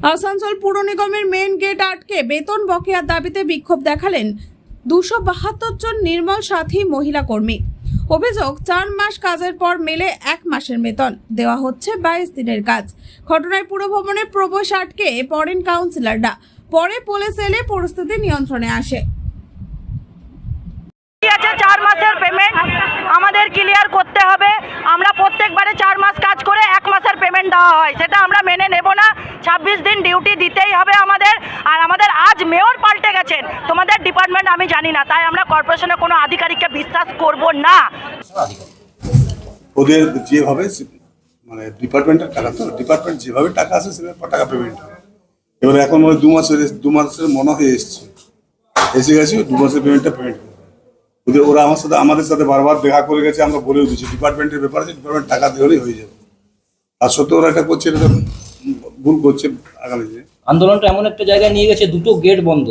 আসানসোল পুর নিগমের main gate আটকে বেতন বকেয়ার দাবিতে বিক্ষোভ দেখালেন 272 জন নির্মল সাথী মহিলা কর্মী। অভিযোগ, 4 মাস কাজের পর মেলে 1 মাসের বেতন, দেওয়া হচ্ছে 22 দিনের কাজ। ঘটনায় পুর ভবনের প্রবেশ আটকে পড়েন কাউন্সিলররা। পরে পুলিশ এলে পরিস্থিতি নিয়ন্ত্রণে আসে। 4 মাসের পেমেন্ট আমাদের ক্লিয়ার করতে হবে। আমরা প্রত্যেকবারে 4 মাস কাজ করে 1 মাসের পেমেন্ট দেওয়া হয়, সেটা আমরা মেনে নেব না। 26 দিন ডিউটি দিতেই হবে আমাদের। আর আমাদের আজ মেয়র পাল্টে গেছেন, তোমাদের ডিপার্টমেন্ট আমি জানি না, তাই আমরা কর্পোরেশনের কোনো আধিকারিককে বিশ্বাস করব না। ওদের যেভাবে মানে ডিপার্টমেন্টের টাকা, তো ডিপার্টমেন্ট যেভাবে টাকা আসে সেভাবে টাকা পেমেন্ট হয়। এবার এখন মনে 2 মাসের মনে হয়ে এসে গেছে 2 মাসের পেমেন্টটা পেমেন্ট করে ওদের। ওরা আমাদের সাথে বারবার দেখা করে গেছে, আমরা বলেও দিচ্ছি ডিপার্টমেন্টের ব্যাপারে যে ডিপার্টমেন্ট টাকা দিলেই হয়ে যাবে। আর সত্যি ওরা এটা করছে, এটা ভুল করছে। আগামী দিনে আন্দোলনটা এমন একটা জায়গায় নিয়ে গেছে, দুটো গেট বন্ধ।